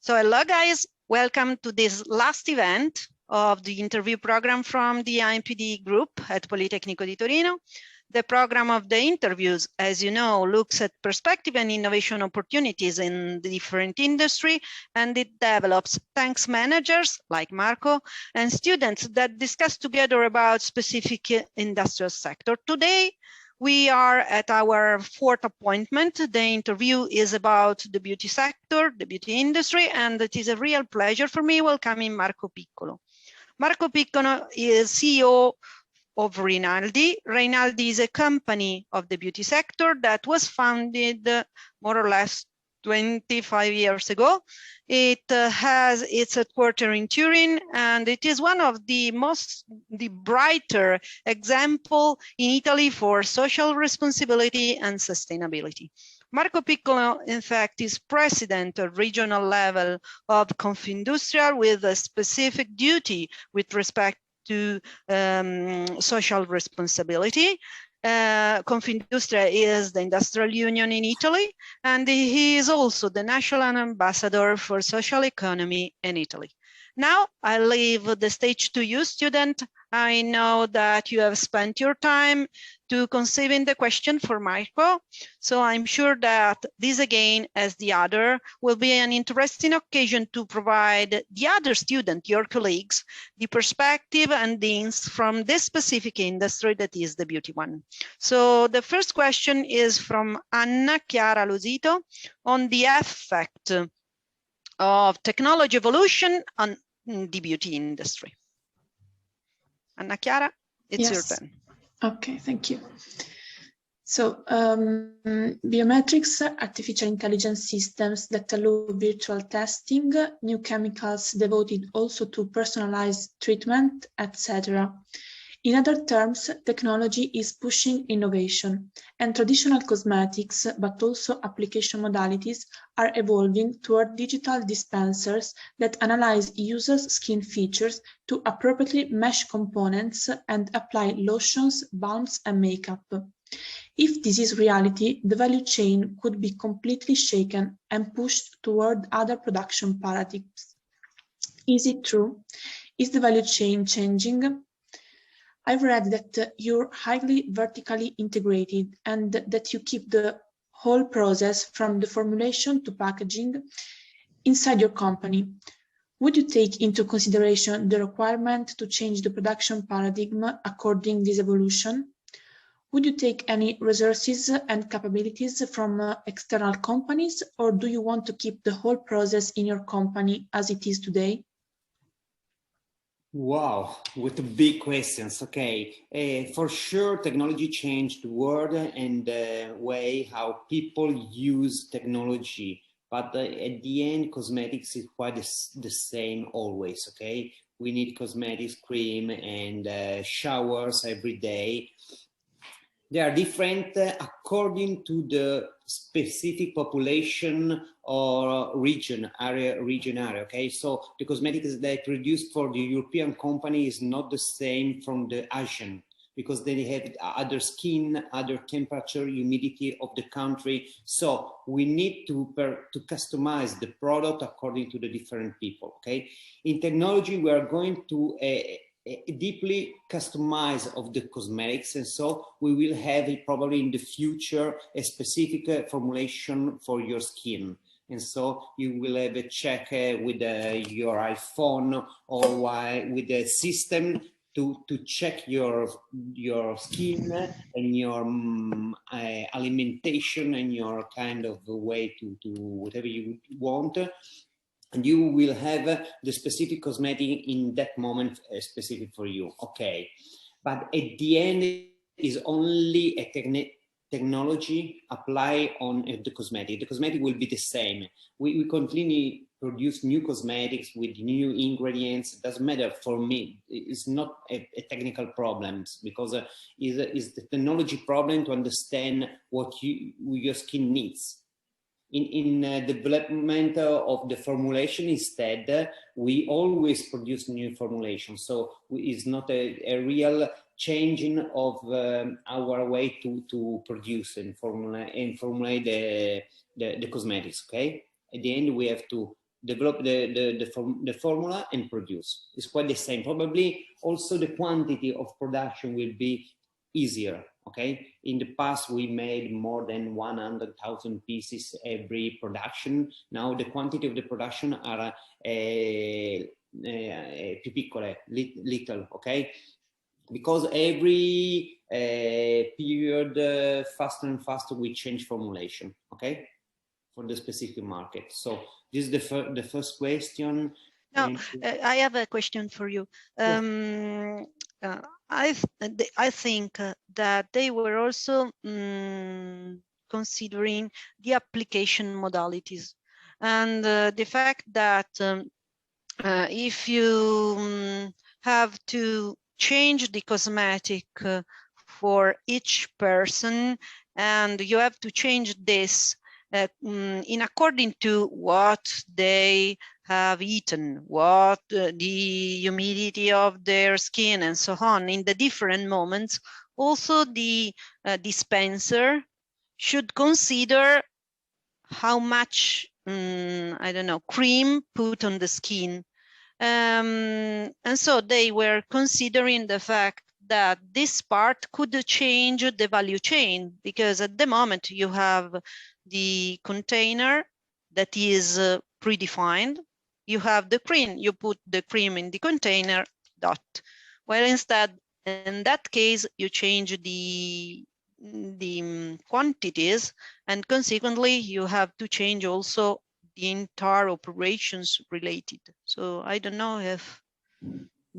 So hello guys, welcome to this last event of the interview program from the IMPD group at Politecnico di Torino. The program of the interviews, as you know, looks at perspective and innovation opportunities in the different industry, and it develops thanks managers like Marco and students that discuss together about specific industrial sector. Today, we are at our fourth appointment. The interview is about the beauty sector, the beauty industry, and it is a real pleasure for me welcoming Marco Piccolo. Marco Piccolo is CEO of Reynaldi. Reynaldi is a company of the beauty sector that was founded more or less 25 years ago. It has its headquarters in Turin, and it is one of the brighter example in Italy for social responsibility and sustainability. Marco Piccolo, in fact, is president at regional level of Confindustria with a specific duty with respect to social responsibility. Confindustria is the industrial union in Italy, and he is also the national ambassador for social economy in Italy. Now I leave the stage to you, student. I know that you have spent your time to conceiving the question for Marco, so I'm sure that this again, as the other, will be an interesting occasion to provide the other student, your colleagues, the perspective and things from this specific industry that is the beauty one. So the first question is from Anna Chiara Losito on the effect of technology evolution on the beauty industry. Anna Chiara, it's your turn. Okay, thank you. So biometrics, artificial intelligence systems that allow virtual testing, new chemicals devoted also to personalized treatment, etc. In other terms, technology is pushing innovation, and traditional cosmetics, but also application modalities, are evolving toward digital dispensers that analyze users' skin features to appropriately mesh components and apply lotions, balms, and makeup. If this is reality, the value chain could be completely shaken and pushed toward other production paradigms. Is it true? Is the value chain changing? I've read that you're highly vertically integrated and that you keep the whole process from the formulation to packaging inside your company. Would you take into consideration the requirement to change the production paradigm according to this evolution? Would you take any resources and capabilities from external companies, or do you want to keep the whole process in your company as it is today? Wow, with the big questions. Okay, for sure, technology changed the world and the way how people use technology. But at the end, cosmetics is quite the same always. Okay, we need cosmetics, cream, and showers every day. They are different according to the specific population or region area. Okay, so the cosmetics they produce for the European company is not the same from the Asian, because they have other skin, other temperature, humidity of the country. So we need to customize the product according to the different people. Okay, in technology we are going to deeply customized of the cosmetics, and so we will have probably in the future a specific formulation for your skin, and so you will have a check with your iPhone or with the system to check your skin and your alimentation and your kind of way to whatever you want. And you will have the specific cosmetic in that moment specific for you. Okay, but at the end is only a technology apply on the cosmetic. The cosmetic will be the same. We continue produce new cosmetics with new ingredients. It doesn't matter for me. It's not a technical problem, because it's the technology problem to understand what your skin needs. In development of the formulation, instead, we always produce new formulations. So it's not a real changing of our way to produce and formulate the cosmetics. Okay, at the end we have to develop the formula and produce. It's quite the same. Probably also the quantity of production will be easier. Okay. In the past, we made more than 100,000 pieces every production. Now the quantity of the production are più piccole, little. Okay. Because every period, faster and faster, we change formulation. Okay. For the specific market. So this is the first question. Now, I have a question for you. I think that they were also considering the application modalities and the fact that if you have to change the cosmetic for each person, and you have to change this in according to what they have eaten, what the humidity of their skin and so on in the different moments. Also, the dispenser should consider how much, I don't know, cream put on the skin. And so they were considering the fact that this part could change the value chain, because at the moment you have the container that is predefined. You have the cream, you put the cream in the container, dot. Well, instead, in that case, you change the quantities, and consequently, you have to change also the entire operations related. So I don't know if...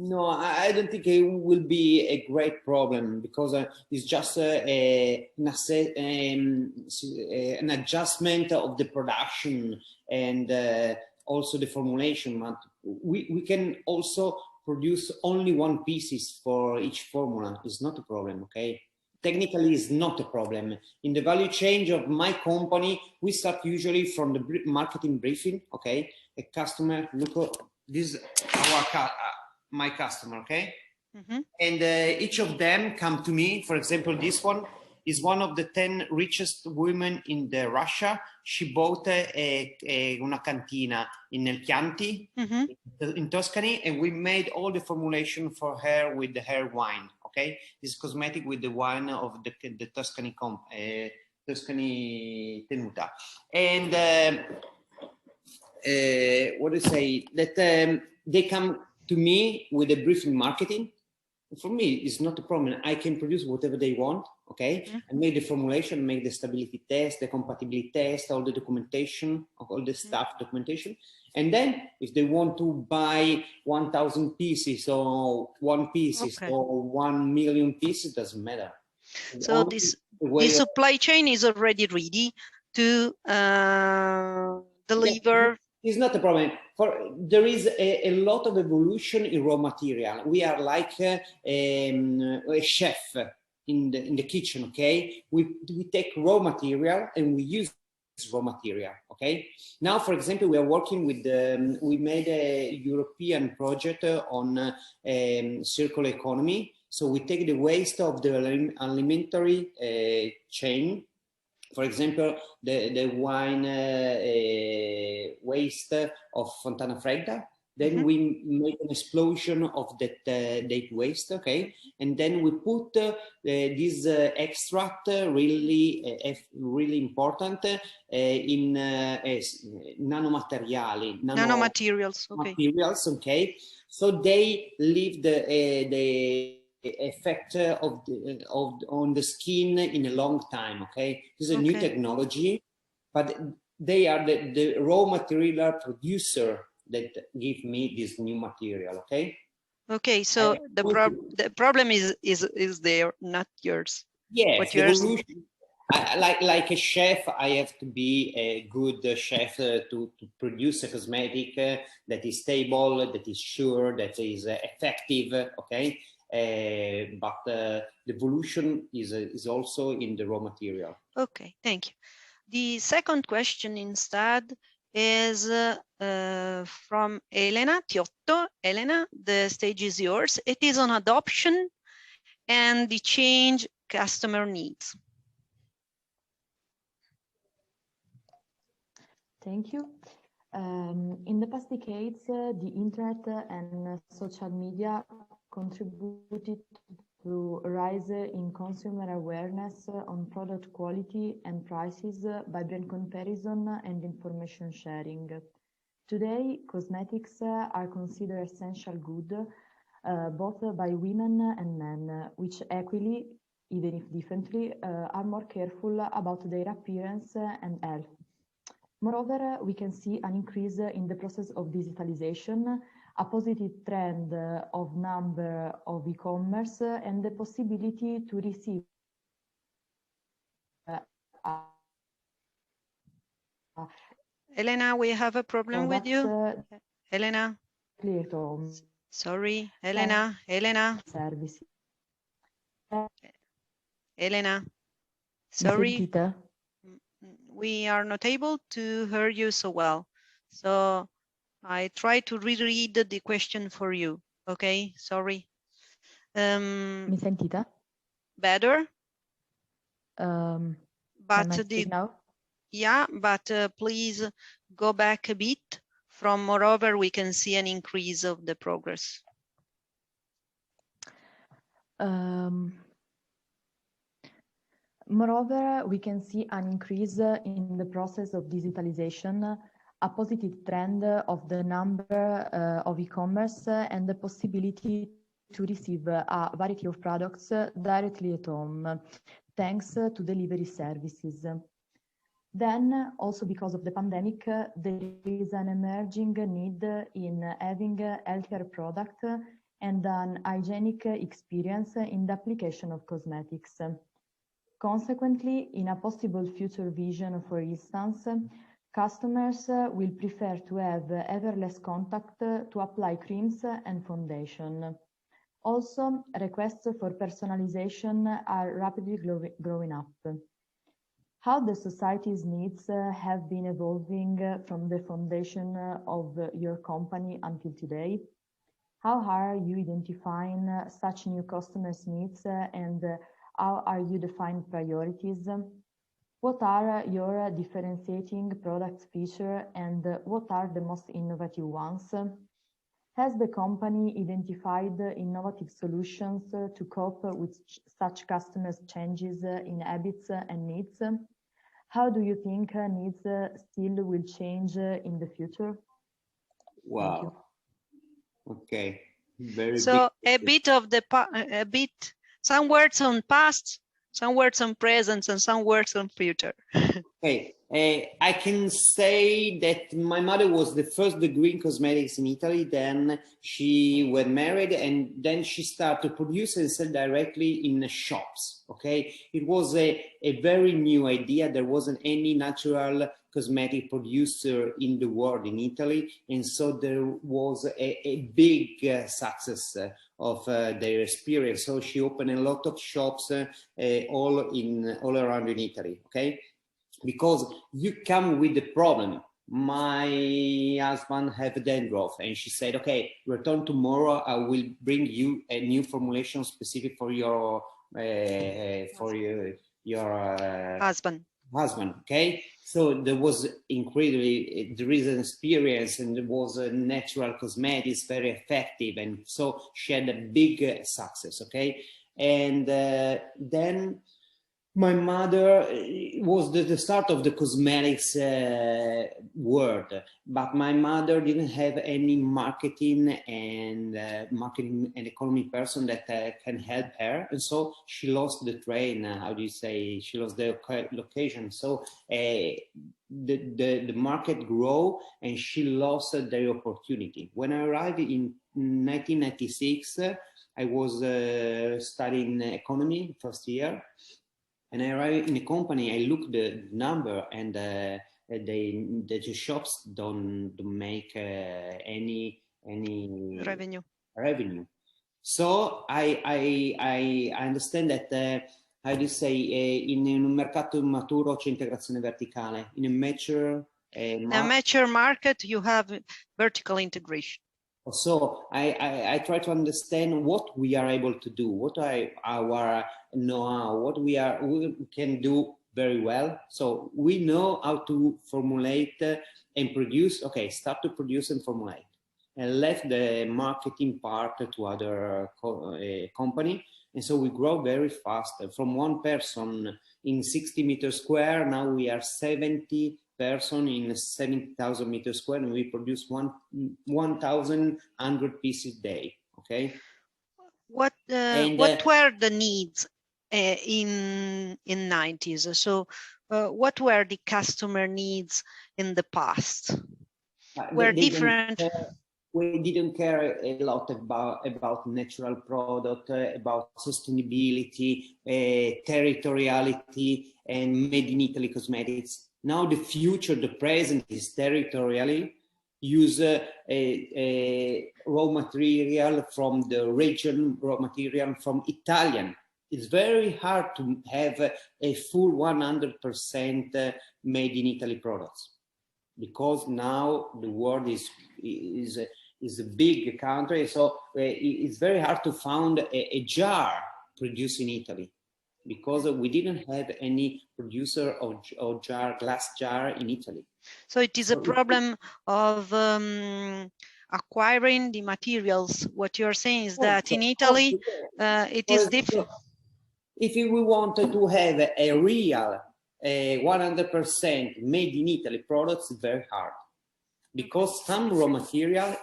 No, I don't think it will be a great problem, because it's just an adjustment of the production and also the formulation. But we can also produce only one pieces for each formula. It's not a problem, okay? Technically, it's not a problem. In the value chain of my company, we start usually from the marketing briefing, okay? A customer, look, this is my customer, okay? Mm-hmm. And each of them come to me. For example, this one is one of the 10 richest women in Russia. She bought una cantina in El Chianti, mm-hmm, in Tuscany, and we made all the formulation for her with her wine, okay? This cosmetic with the wine of the Tuscany Tuscany Tenuta. And what do you say? That they come to me with a briefing marketing. For me, it's not a problem. I can produce whatever they want, okay? Mm-hmm. And make the formulation, make the stability test, the compatibility test, all the documentation, all the stuff, documentation. And then if they want to buy 1,000 pieces or one pieces, okay, or 1 million pieces, doesn't matter. So the supply chain is already ready to deliver. Yes. It's not a problem. There is a lot of evolution in raw material. We are like a chef in the kitchen, okay? We take raw material and we use raw material, okay? Now, for example, we are working with, we made a European project on circular economy. So we take the waste of the alimentary chain. For example, the wine waste of Fontana Fredda. Then mm-hmm, we make an explosion of that waste, okay? And then we put this extract, really important, in nanomateriali. Nanomaterials, okay. Materials, okay? So they leave the effect on the skin in a long time, okay? This is a new technology, but they are the raw material producer that give me this new material, okay? Okay, so the problem is there, not yours. Yes, the evolution. Like a chef, I have to be a good chef to produce a cosmetic that is stable, that is sure, that is effective, okay? But the evolution is also in the raw material. Okay, thank you. The second question instead is from Elena Tiotto. Elena, the stage is yours. It is on adoption and the change customer needs. Thank you. In the past decades, the internet and social media contributed to a rise in consumer awareness on product quality and prices by brand comparison and information sharing. Today, cosmetics are considered essential good both by women and men, which equally, even if differently, are more careful about their appearance and health. Moreover, we can see an increase in the process of digitalization, a positive trend of number of e-commerce, and the possibility to receive Elena, we have a problem with you. Elena? Home. Sorry, Elena, Elena. Services. Elena, sorry. We are not able to hear you so well. So I try to reread the question for you. Okay, sorry. Mi sentite? Better? But now? Yeah, but please go back a bit. From moreover, we can see an increase of the progress. Moreover, we can see an increase in the process of digitalization, a positive trend of the number of e-commerce and the possibility to receive a variety of products directly at home, thanks to delivery services. Then, also because of the pandemic, there is an emerging need in having a healthier product and an hygienic experience in the application of cosmetics. Consequently, in a possible future vision, for instance, customers will prefer to have ever less contact to apply creams and foundation. Also, requests for personalization are rapidly growing up. How the society's needs have been evolving from the foundation of your company until today? How are you identifying such new customers' needs and how are you defining priorities? What are your differentiating product features and what are the most innovative ones? Has the company identified innovative solutions to cope with such customers' changes in habits and needs? How do you think needs still will change in the future? Wow. Okay. Very so big. Some words on past, some words on present, and some words on future. Okay, I can say that my mother was the first degree in cosmetics in Italy. Then she was married, and then she started to produce and sell directly in the shops. Okay, it was a very new idea. There wasn't any natural cosmetic producer in the world in Italy, and so there was a big success of their experience. So she opened a lot of shops all around in Italy. Okay. Because you come with the problem. My husband have dandruff, and she said, "Okay, return tomorrow. I will bring you a new formulation specific for your husband." Okay, so there was incredibly there is an experience, and there was a natural cosmetics, very effective, and so she had a big success. Okay, and then. My mother was the start of the cosmetics world, but my mother didn't have any marketing and economy person that can help her, and so she lost the train. How do you say? She lost the location. So the market grew, and she lost the opportunity. When I arrived in 1996, I was studying economy first year. And I arrived in a company, I looked the number, and the shops don't make any revenue. So I understand that how do you say in un mercato maturo c'è integrazione verticale. In a mature market, you have vertical integration. So I try to understand what we are able to do, what are our know-how, what we can do very well. So we know how to formulate and produce, okay, start to produce and formulate, and left the marketing part to other company. And so we grow very fast. From one person in 60 meters square, now we are 70 person in 70,000 meters square, and we produce 1,100 pieces a day. Okay. What were the needs in 90s? So what were the customer needs in the past? Were different. We didn't care a lot about natural product, about sustainability, territoriality, and made in Italy cosmetics. Now the future, the present is territorially use raw material from the region, raw material from Italian. It's very hard to have a full 100% made in Italy products, because now the world is a big country, so it's very hard to find a jar produced in Italy, because we didn't have any producer of jar, glass jar in Italy. So it is a problem of acquiring the materials. What you're saying is that in Italy, it is difficult. If we wanted to have a real 100% made in Italy products, it's very hard, because some raw material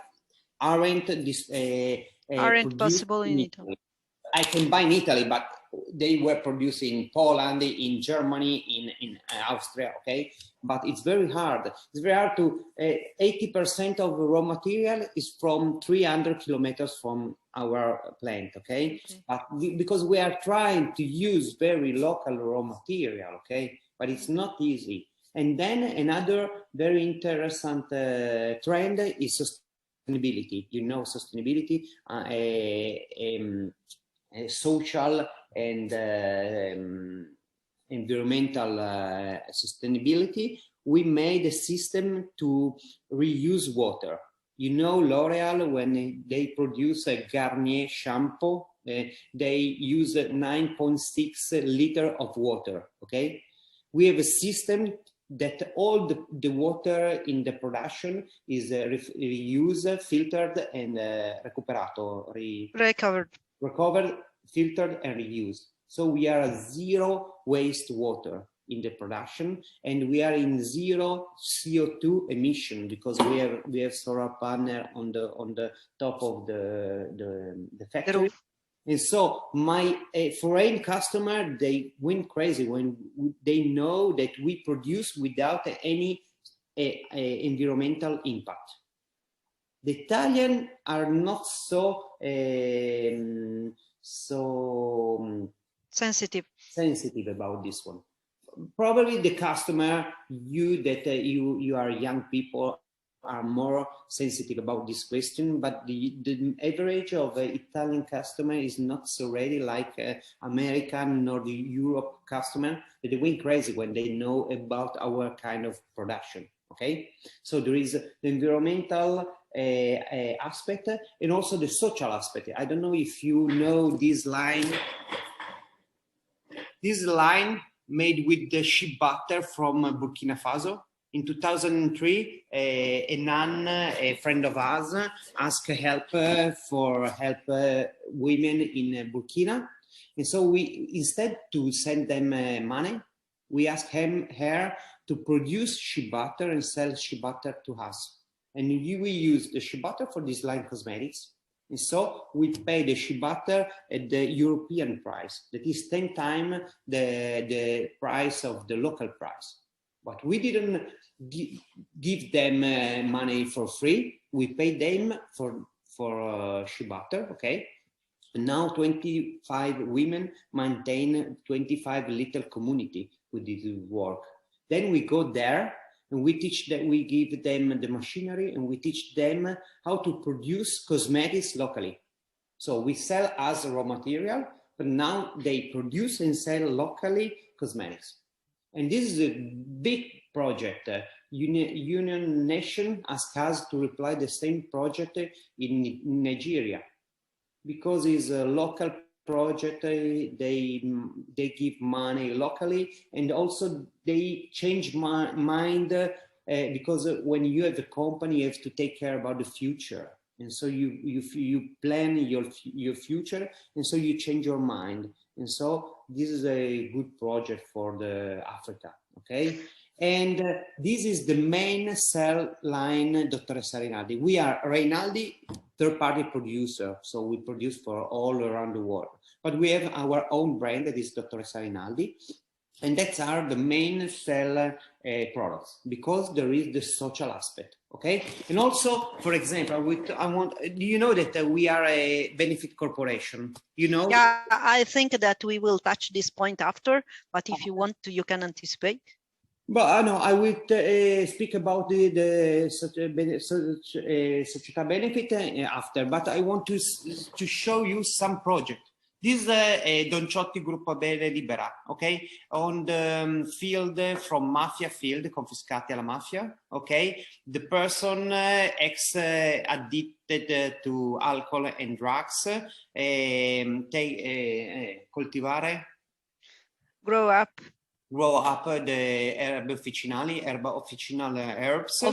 aren't possible in Italy. I can buy in Italy, but they were produced in Poland, in Germany, in Austria, okay? But it's very hard. It's very hard to, 80% of the raw material is from 300 kilometers from our plant, okay? But because we are trying to use very local raw material, okay? But it's not easy. And then another very interesting trend is sustainability. You know, sustainability, social and environmental sustainability. We made a system to reuse water. You know, L'Oreal, when they produce a Garnier shampoo, they use 9.6 liters of water, okay? We have a system that all the water in the production is reused, filtered, and recovered, filtered, and reused. So we are zero waste water in the production, and we are in zero CO2 emission, because we have solar panel on the top of the factory. And so my foreign customer, they went crazy when they know that we produce without any environmental impact. The Italians are not so sensitive about this one. Probably the customer, you are young people, are more sensitive about this question, but the average of Italian customer is not so ready like American or the Europe customer. They went crazy when they know about our kind of production, okay? So there is the environmental aspect and also the social aspect. I don't know if you know this line. This line made with the sheep butter from Burkina Faso. In 2003, a nun, a friend of ours, asked help for women in Burkina. And so we, instead to send them money, we asked her to produce sheep butter and sell sheep butter to us. And we use the sheep butter for this line cosmetics. And so we pay the sheep butter at the European price. That is 10 times the price of the local price. But we didn't give them money for free. We paid them for sheep butter, okay? And now 25 women maintain 25 little community with this work. Then we go there and we teach them, we give them the machinery and we teach them how to produce cosmetics locally. So we sell as raw material, but now they produce and sell locally cosmetics. And this is a big project. Union Nation asked us to reply the same project in Nigeria, because it's a local project. They give money locally, and also they change mind because when you have a company, you have to take care about the future. And so you plan your future, and so you change your mind. And so this is a good project for the Africa, okay? And this is the main cell line, Dottoressa Reynaldi. We are Reynaldi, third-party producer, so we produce for all around the world. But we have our own brand that is Dottoressa Reynaldi, and that's are the main cell products, because there is the social aspect, okay? And also, for example, do you know that we are a benefit corporation? You know? Yeah, I think that we will touch this point after, but if you want to, you can anticipate. But no, I will speak about the società benefit after, but I want to show you some project. This is a Don Ciotti Gruppo Bene Libera, okay? On the field, from mafia field, confiscati alla mafia, okay? The person ex-addicted to alcohol and drugs, coltivare. Grow up the herb officinal herbs.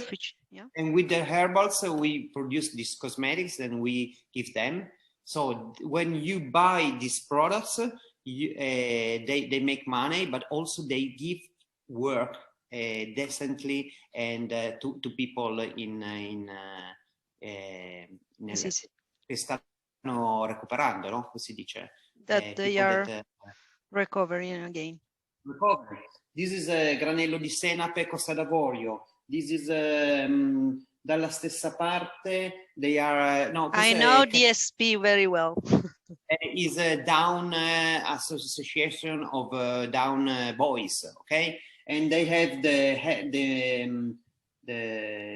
Yeah. And with the herbals, we produce these cosmetics and we give them. So when you buy these products, they make money, but also they give work decently and to people che stanno recuperando, no? Come si dice? That they are recovering again. Recovery. This is granello di senape, costa d'avorio. This is dalla stessa parte. They are no. I know DSP very well. Is a down association of down boys, okay, and they have the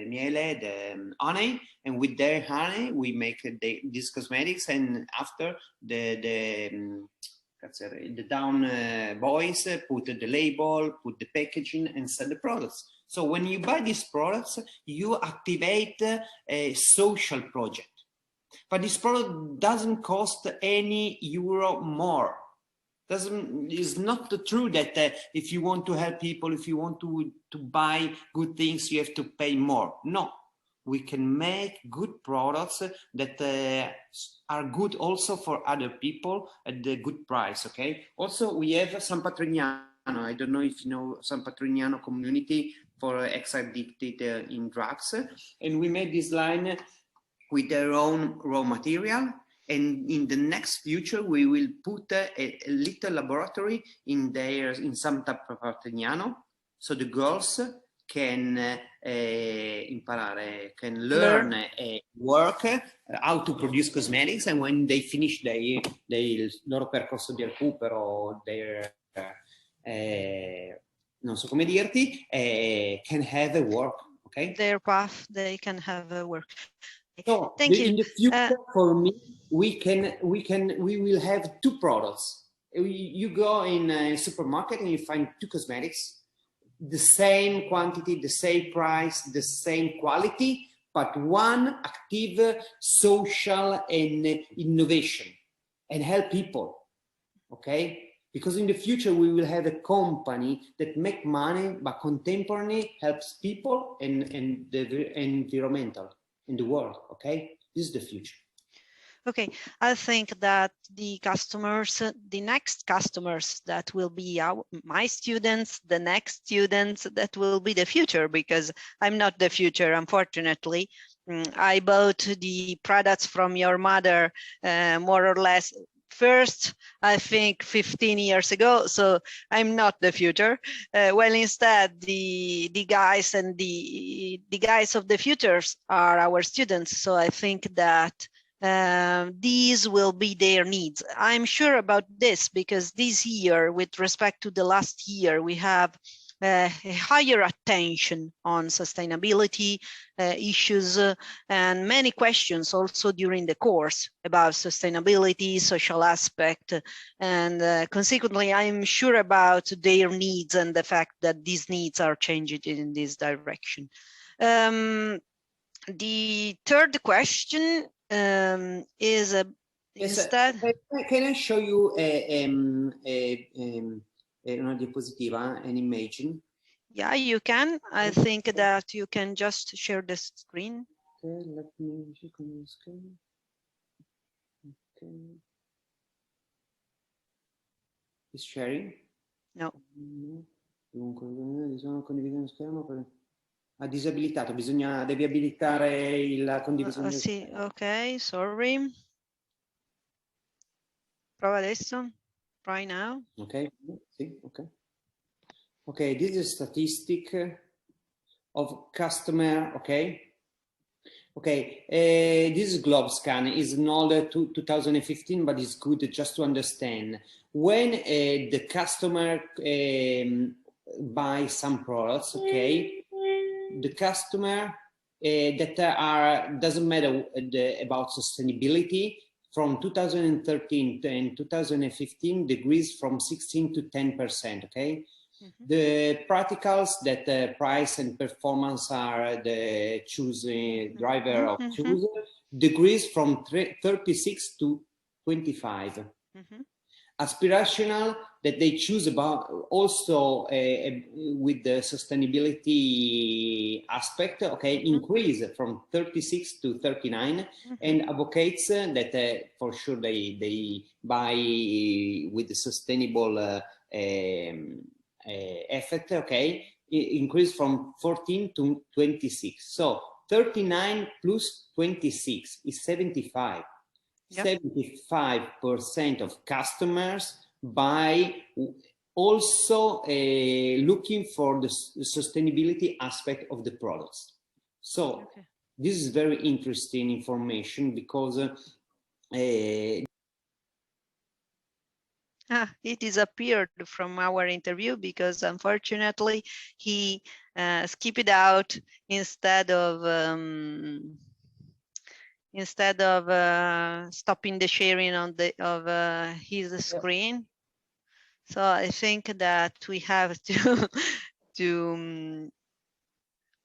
miele, the honey, and with their honey we make these cosmetics, and after the down boys put the label, put the packaging, and sell the products. So when you buy these products, you activate a social project. But this product doesn't cost any euro more. It's not true that if you want to help people, if you want to buy good things, you have to pay more. No, we can make good products that are good also for other people at the good price, okay? Also, we have San Patrignano. I don't know if you know San Patrignano community for ex-addicted in drugs. And we made this line with their own raw material. And in the next future, we will put a little laboratory in San Patrignano, so the girls can learn work how to produce cosmetics, and when they finish il loro percorso di recupero, non so come dirti, can have a work, okay? Their path, they can have a work. So Thank you. In the future, for me, we will have two products. You go in a supermarket and you find two cosmetics, the same quantity, the same price, the same quality, but one active social and innovation and help people, okay? Because in the future, we will have a company that make money, but contemporarily helps people and the environmental in the world, okay? This is the future. Okay, I think that the customers, the next customers that will be my students, the next students, that will be the future, because I'm not the future, unfortunately. I bought the products from your mother more or less first, I think 15 years ago, so I'm not the future. Well, instead, the guys and the guys of the futures are our students. So I think that these will be their needs. I'm sure about this because this year, with respect to the last year, we have a higher attention on sustainability issues and many questions also during the course about sustainability, social aspect, and consequently, I'm sure about their needs and the fact that these needs are changing in this direction. The third question is instead. Can I show you una diapositiva, an image? Yeah, you can. I think that you can just share the screen. Okay, let me check on the screen. Okay. Is sharing? No. Dunque, condividere lo schermo per... Ha disabilitato, devi abilitare la condivisione dello Sì, schermo. ok, sorry. Prova adesso. Try now. Okay, sì, okay. Okay, this is a statistic of customer, okay? Okay, this is globe scan, is not 2015, but it's good just to understand. When the customer buys some products, okay, the customer that doesn't matter about sustainability, from 2013 and 2015 decreased from 16 to 10%, okay? Mm-hmm. The practicals that price and performance are the choosing driver of choose decrease from 36 to 25. Mm-hmm. Aspirational that they choose about also with the sustainability aspect, okay, increase from 36 to 39, and advocates that for sure they buy with the sustainable effect, okay, increase from 14 to 26. So 39 plus 26 is 75. Yep. 75% of customers buy also looking for the sustainability aspect of the products. So this is very interesting information because he disappeared from our interview because unfortunately he skipped out instead of stopping the sharing on his screen. So I think that we have to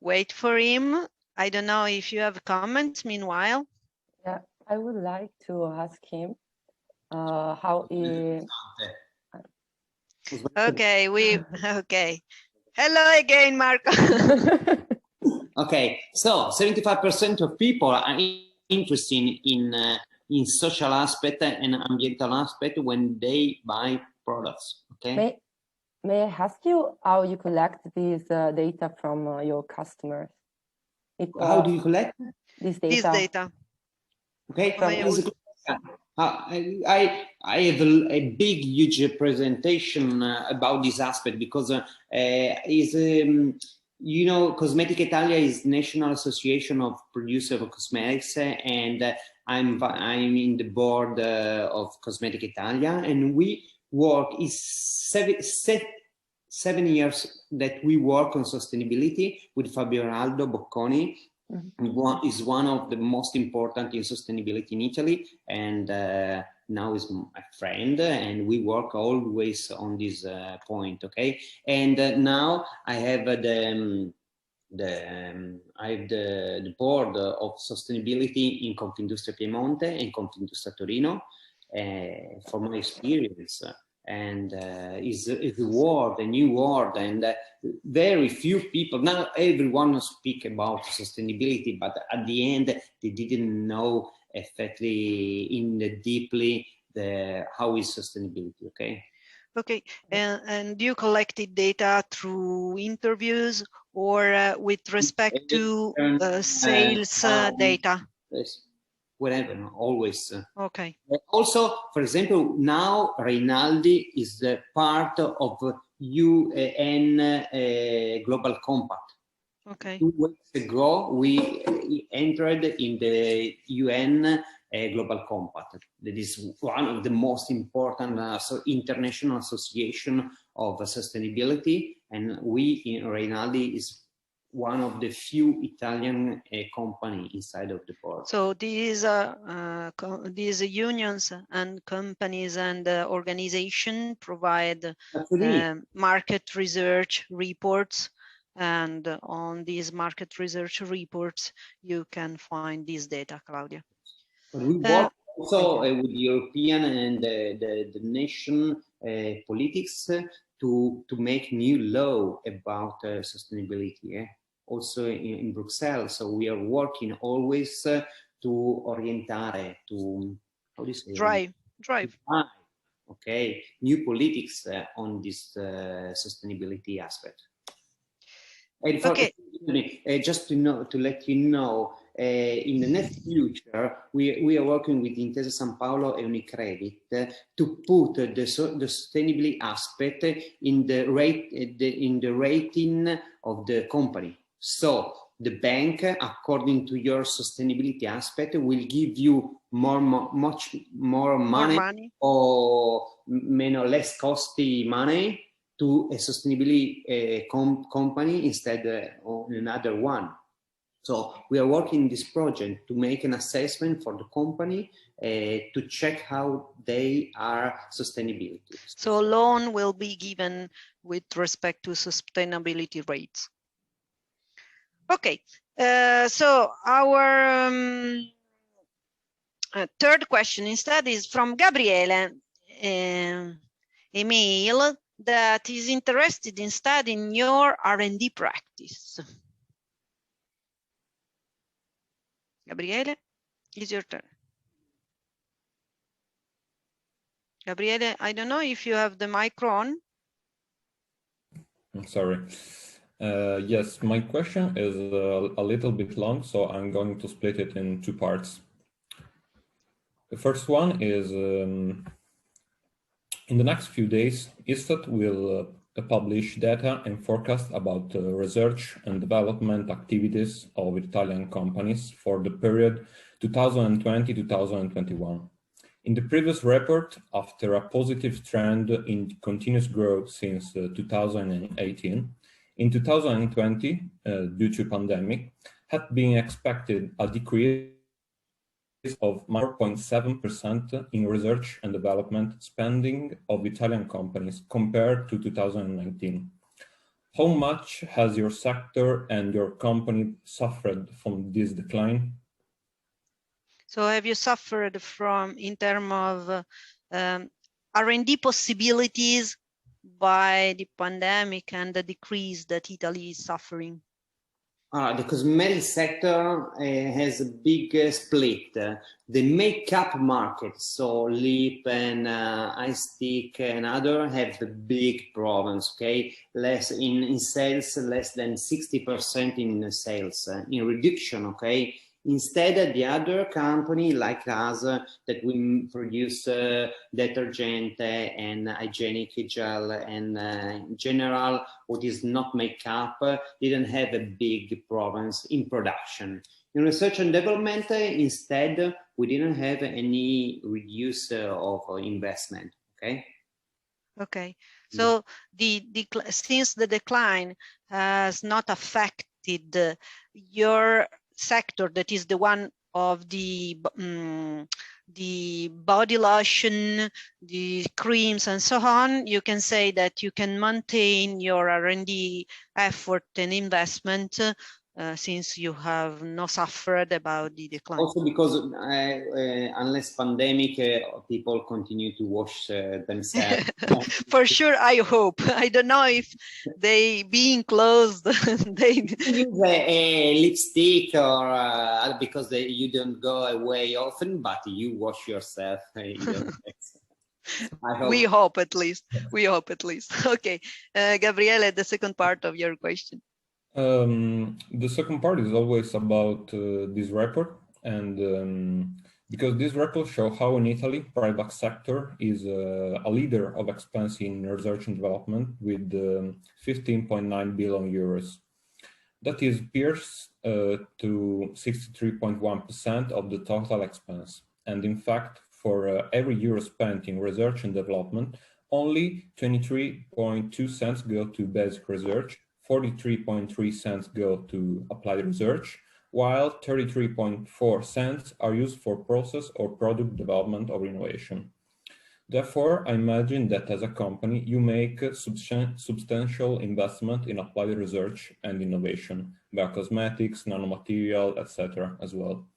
wait for him. I don't know if you have comments meanwhile. Yeah, I would like to ask him how he... Okay, okay. Hello again, Marco. Okay, so 75% of people are interested in social aspect and ambiental aspect when they buy products. Okay. May I ask you how you collect these data from your customers? How do you collect this data? This data. Okay. I have a big, huge presentation about this aspect because you know, Cosmetica Italia is National Association of Producers of Cosmetics, and I'm in the board of Cosmetica Italia, and we work, is 7 years that we work on sustainability with Fabio Reynaldi Bocconi. Mm-hmm. Is one of the most important in sustainability in Italy, and now is my friend, and we work always on this point. Okay, and now I have the board of sustainability in Confindustria Piemonte and Confindustria Torino from my experience. And is a word, a new word, and very few people, now everyone speak about sustainability, but at the end they didn't know effectively deeply how is sustainability. Okay, and you collected data through interviews or with respect to sales data? Yes. Whatever, always. Okay. Also, for example, now Reynaldi is part of UN Global Compact. Okay. 2 weeks ago, we entered in the UN Global Compact. That is one of the most important international association of sustainability, and we in Reynaldi is one of the few Italian company inside of the board. So these unions and companies and organizations provide market research reports, and on these market research reports you can find this data, Claudia. But we work also with the European and the nation politics to make new law about sustainability, also in Brussels. So we are working always to orientare, to, how do you say? Drive. Okay, new politics on this sustainability aspect. And for, Okay. just to let you know, in the next future, we are working with Intesa San Paolo and Unicredit to put the sustainability aspect in the rating of the company. So the bank, according to your sustainability aspect, will give you much more money, or less costly money to a sustainability company instead of another one. So we are working this project to make an assessment for the company to check how they are sustainability. So loan will be given with respect to sustainability rates. Okay, so our third question instead is from Gabriele, email that is interested in studying your R&D practice. Gabriele, it's your turn. Gabriele, I don't know if you have the mic on. I'm sorry. Yes, my question is a little bit long, so I'm going to split it in two parts. The first one is, in the next few days, ISTAT will publish data and forecast about research and development activities of Italian companies for the period 2020-2021. In the previous report, after a positive trend in continuous growth since 2018, in 2020, due to pandemic, had been expected a decrease of 4.7% in research and development spending of Italian companies compared to 2019. How much has your sector and your company suffered from this decline? So have you suffered from, in terms of R&D possibilities by the pandemic and the decrease that Italy is suffering? The cosmetic sector has a big split. The makeup market, so lip and eye stick and other, have the big problems. Okay, less in sales, less than 60% in sales in reduction. Okay. Instead, the other company like us that we produce detergent and hygienic gel and in general, what is not makeup, didn't have a big problems in production. In research and development, instead, we didn't have any reduce of investment. Okay. Okay. So since the decline has not affected your sector, that is the one of the body lotion, the creams and so on, you can say that you can maintain your R&D effort and investment since you have not suffered about the decline. Also because unless pandemic, people continue to wash themselves. For sure, I hope. I don't know if they being closed, they use a lipstick or because you don't go away often, but you wash yourself. We hope at least. We hope at least. Okay, Gabriele, the second part of your question. The second part is always about this report, and because this report shows how in Italy private sector is a leader of expense in research and development with 15.9 billion euros. That is peers to 63.1% of the total expense, and in fact, for every euro spent in research and development, only 23.2 cents go to basic research, 43.3 cents go to applied research, while 33.4 cents are used for process or product development or innovation. Therefore, I imagine that as a company, you make substantial investment in applied research and innovation, biocosmetics, nanomaterial, etc. as well.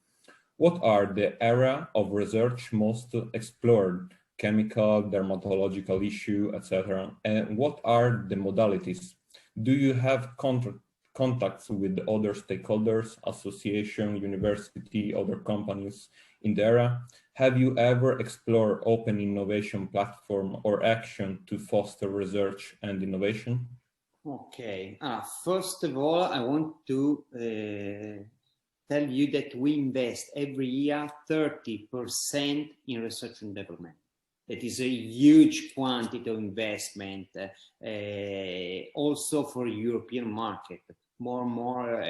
What are the areas of research most explored chemical, dermatological issue, etc. And what are the modalities? Do you have contacts with other stakeholders, association, university, other companies in the area? Have you ever explored open innovation platform or action to foster research and innovation? Okay. First of all, I want to tell you that we invest every year 30% in research and development. That is a huge quantity of investment, also for European market. More.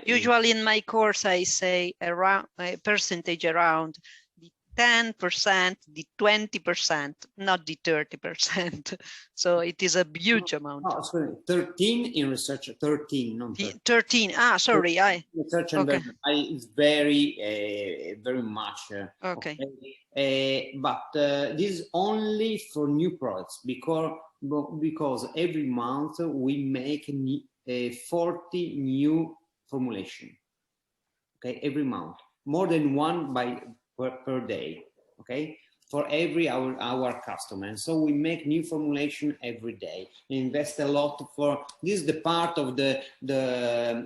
Usually in my course, I say around a percentage around the 10%, the 20%, not the 30%. So it is a huge amount. Oh, sorry, 13 in research, 13, not 30. 13. Ah, sorry. Research and development is very much. Okay. But this is only for new products because every month we make 40 new formulation. Okay, every month, more than one per day. Okay, for every our customer. And so we make new formulation every day. We invest a lot for this is the part of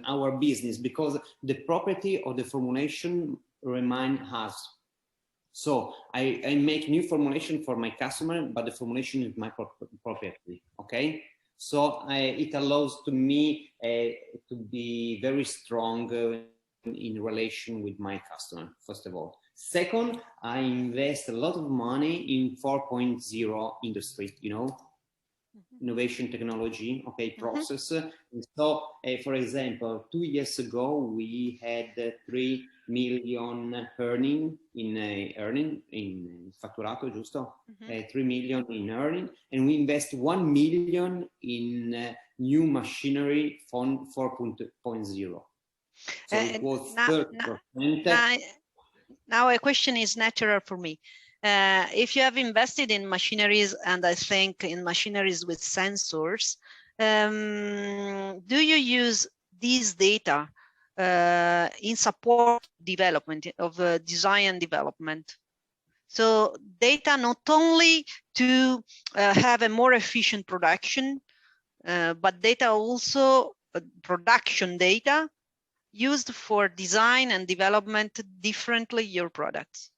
our business because the property of the formulation remain us. So I make new formulation for my customer, but the formulation is my property. Okay. So it allows to me to be very strong in relation with my customer, first of all. Second, I invest a lot of money in 4.0 industry, innovation technology, okay, process. And so, for example, 2 years ago, we had 3 million earning in fatturato, giusto? 3 million in earning, and we invest 1 million in new machinery from 4.0. So it was 30%. Now a question is natural for me. If you have invested in machineries, and I think in machineries with sensors, do you use these data in support development of design and development? So data not only to have a more efficient production, but data also production data used for design and development differently your products?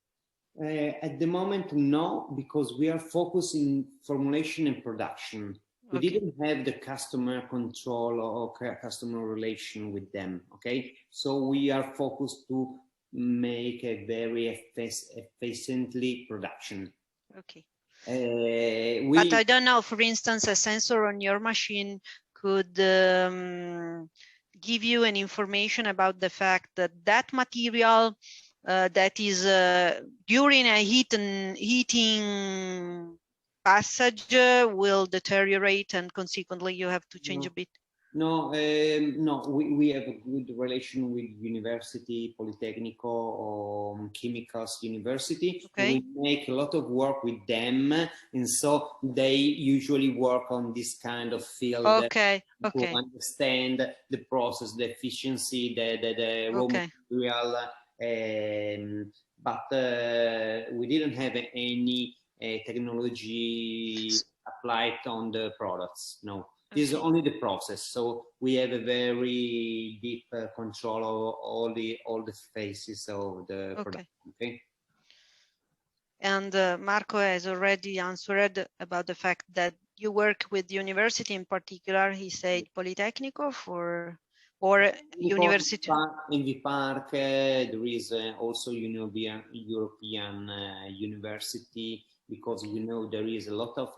At the moment, no, because we are focusing formulation and production. We didn't have the customer control or customer relation with them. Okay, so we are focused to make a very efficiently production. Okay. But I don't know, for instance, a sensor on your machine could give you an information about the fact that that material that is during a heating passage will deteriorate, and consequently you have to change a bit. No, we have a good relation with university, Politecnico or chemicals university. Okay. We make a lot of work with them, and so they usually work on this kind of field. Okay. To understand the process, the efficiency, the raw material. But we didn't have any technology applied on the products. No. This is only the process, so we have a very deep control of all the phases of the production. Okay. And Marco has already answered about the fact that you work with university in particular. He said Politecnico or university. In the park, there is also European university. Because there is a lot of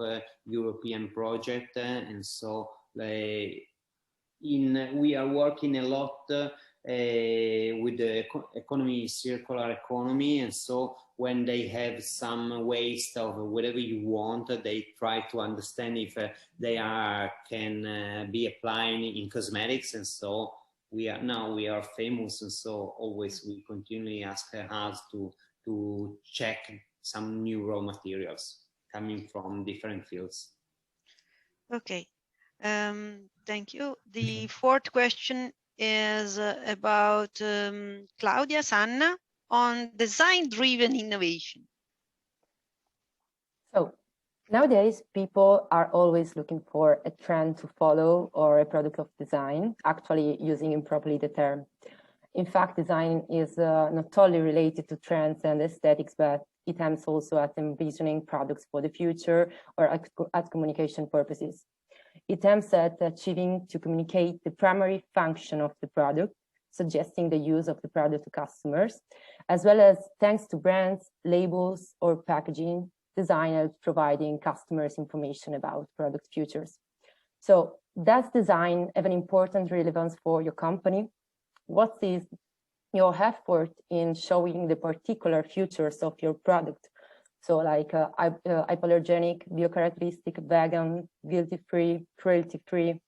European project, and so we are working a lot with the circular economy, and so when they have some waste of whatever you want, they try to understand if they can be applying in cosmetics, and so we are famous, and so always we continually ask us to check some new raw materials coming from different fields. Okay, thank you. The fourth question is about Claudia Sanna on design-driven innovation. So Nowadays, people are always looking for a trend to follow or a product of design, actually using improperly the term. In fact, design is not only related to trends and aesthetics, but it aims also at envisioning products for the future or at communication purposes. It aims at achieving to communicate the primary function of the product, suggesting the use of the product to customers, as well as thanks to brands, labels, or packaging, designers providing customers information about product futures. So does design have an important relevance for your company? What is your effort in showing the particular features of your product? So like hypoallergenic, biocharacteristic, vegan, guilty-free, cruelty-free,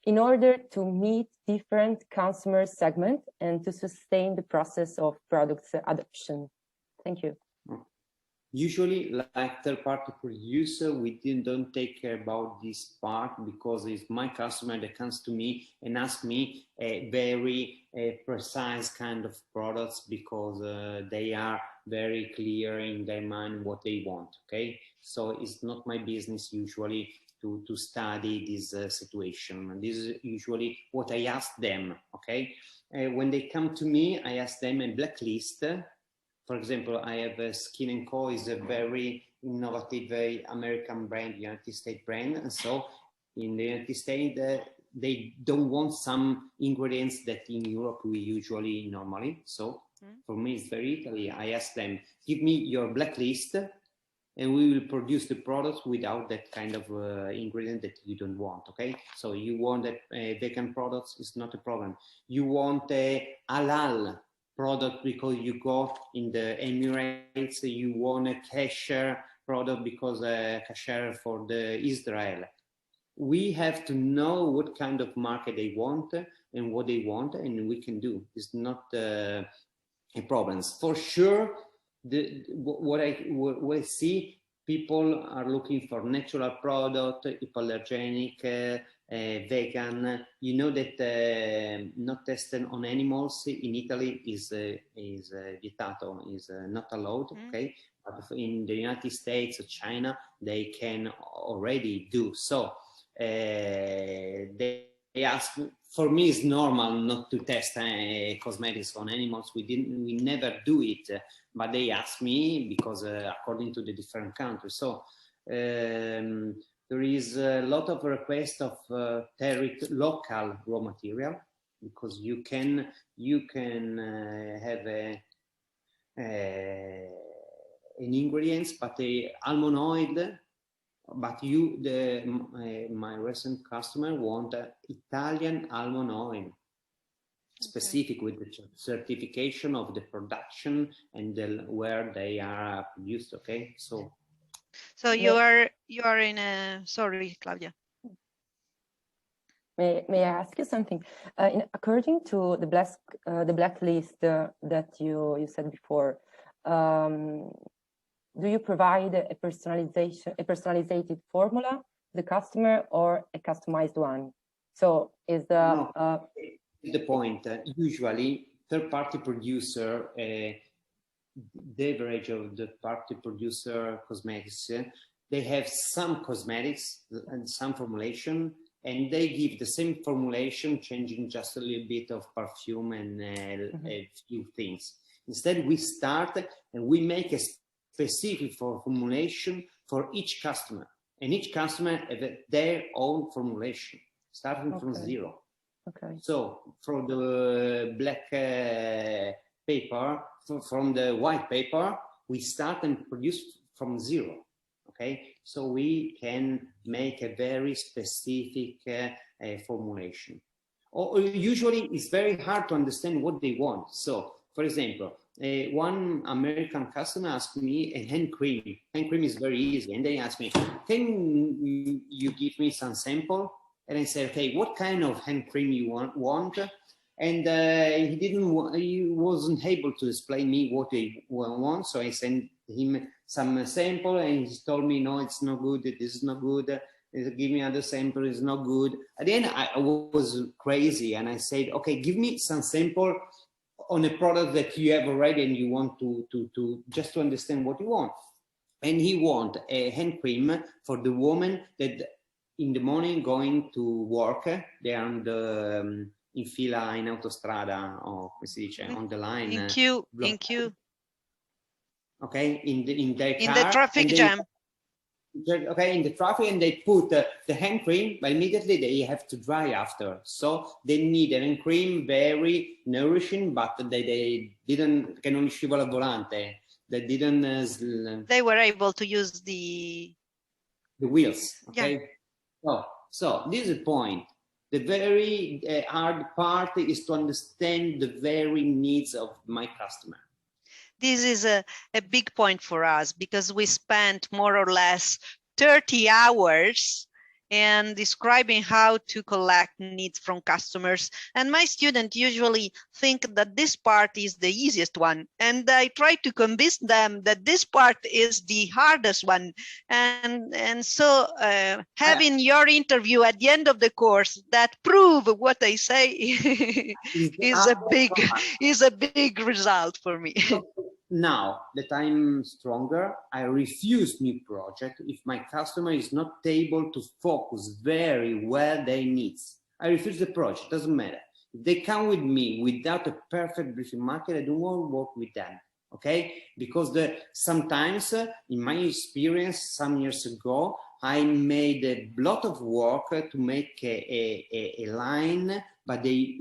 in order to meet different consumer segments and to sustain the process of product adoption. Thank you. Usually, like third-party producer, we don't take care about this part because it's my customer that comes to me and asks me a very precise kind of products because they are very clear in their mind what they want, okay? So it's not my business usually to study this situation. This is usually what I ask them, okay? When they come to me, I ask them a blacklist. For example, I have Skin & Co. is a very innovative, very American brand, United States brand. And so in the United States, they don't want some ingredients that in Europe we usually normally. So for me, it's very easy. I ask them, give me your blacklist and we will produce the products without that kind of ingredient that you don't want, okay? So you want a vegan products, it's not a problem. You want a halal product because you go in the Emirates, you want a kosher product because kosher for the Israel. We have to know what kind of market they want and what they want, and we can do. It's not a problem. For sure, what I see, people are looking for natural product, hypoallergenic, vegan. You know that not tested on animals in Italy is vietato, is not allowed, okay? But in the United States or China, they can already do so. They ask, for me it's normal not to test cosmetics on animals. We never do it, but they ask me because according to the different countries. So there is a lot of request of local raw material because you can have an ingredients, but the almond oil. But my recent customer want Italian almond oil, specific with the certification of the production and where they are produced. Okay, so you are in a, sorry, Claudia. May I ask you something? According to the blacklist that you said before, do you provide a personalized formula to the customer or a customized one? So is the point. Usually, third-party producer, the average of the party producer cosmetics, they have some cosmetics and some formulation, and they give the same formulation, changing just a little bit of perfume and a few things. Instead, we start and we make a specific formulation for each customer, and each customer has their own formulation, starting from zero. Okay. So from the black paper, from the white paper, we start and produce from zero. Okay, so we can make a very specific formulation. Usually, it's very hard to understand what they want. So, for example, one American customer asked me a hand cream. Hand cream is very easy, and they asked me, "Can you give me some sample?" And I said, "Okay, what kind of hand cream you want?" And he wasn't able to explain me what he wants. So I sent him some sample, and he told me, "No, it's not good. This is not good. Give me another sample. It's not good." At the end, I was crazy, and I said, "Okay, give me some sample on a product that you have already, and you want to just to understand what you want." and he want a hand cream for the woman that in the morning going to work. They are on the in fila in autostrada, or come si dice, on the line. In queue, in queue. Okay, in their car. In the traffic jam. Okay, in the traffic, and they put the hand cream, but immediately they have to dry after. So they need a hand cream, very nourishing, but they didn't, che non scivola al volante. They didn't. They were able to use the wheels. Okay. Yeah. So this is the point. The very hard part is to understand the very needs of my customer. This is a big point for us, because we spent more or less 30 hours and describing how to collect needs from customers. And my students usually think that this part is the easiest one. And I try to convince them that this part is the hardest one. And so having your interview at the end of the course that prove what I say is a big result for me. Now that I'm stronger, I refuse new project if my customer is not able to focus very well their needs. I refuse the project, doesn't matter. If they come with me without a perfect briefing market, I don't want to work with them, okay? Because sometimes, in my experience, some years ago, I made a lot of work to make a line, but they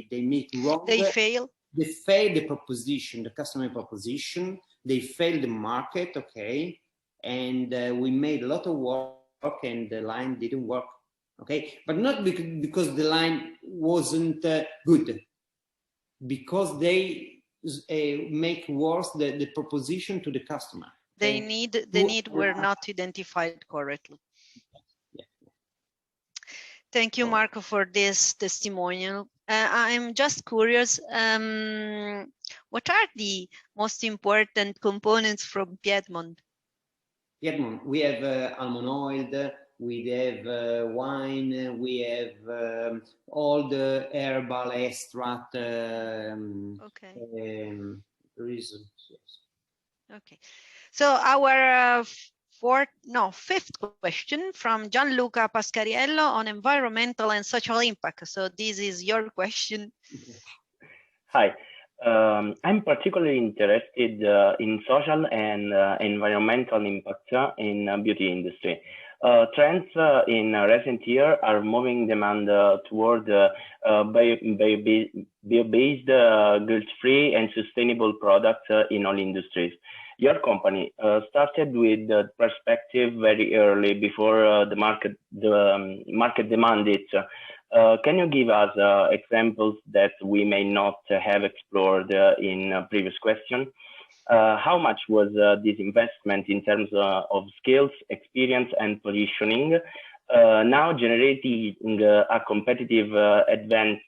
make wrong. They fail. They fail the proposition, the customer proposition. They fail the market, okay? And we made a lot of work, and the line didn't work, okay? But not because the line wasn't good, because they make worse the proposition to the customer. The need were not identified correctly. Thank you, Marco, for this testimonial. I'm just curious, what are the most important components from Piedmont? Piedmont, we have almond oil, we have wine, we have all the herbal extract. Okay. Reasons. Yes. Okay. So our fifth question from Gianluca Pascariello on environmental and social impact. So this is your question. Hi, I'm particularly interested in social and environmental impact in beauty industry. Trends in recent years are moving demand toward bio-based, guilt-free and sustainable products in all industries. Your company started with the perspective very early before the market demand it. Can you give us examples that we may not have explored in previous question? How much was this investment in terms of skills, experience, and positioning now generating a competitive advantage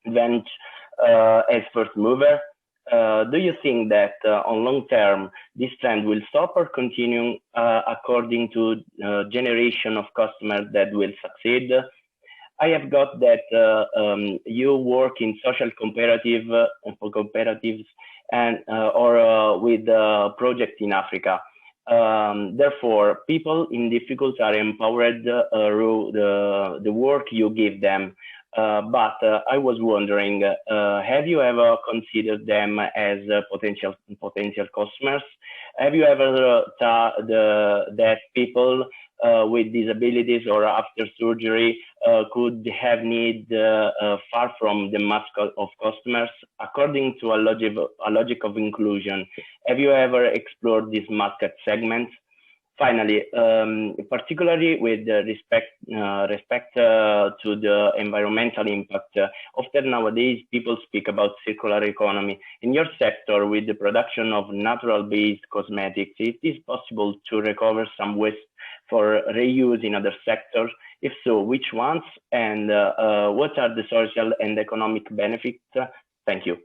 as first mover? Do you think that on long term this trend will stop or continue according to generation of customers that will succeed? I have got that you work in social cooperatives and or with projects in Africa. Therefore, people in difficulty are empowered through the work you give them. But I was wondering, have you ever considered them as potential customers? Have you ever thought that people with disabilities or after surgery could have need far from the mass of customers? According to a logic of inclusion, have you ever explored this market segment? Finally, particularly with respect to the environmental impact, often nowadays people speak about circular economy. In your sector, with the production of natural-based cosmetics, it is possible to recover some waste for reuse in other sectors? If so, which ones, and what are the social and economic benefits? Thank you.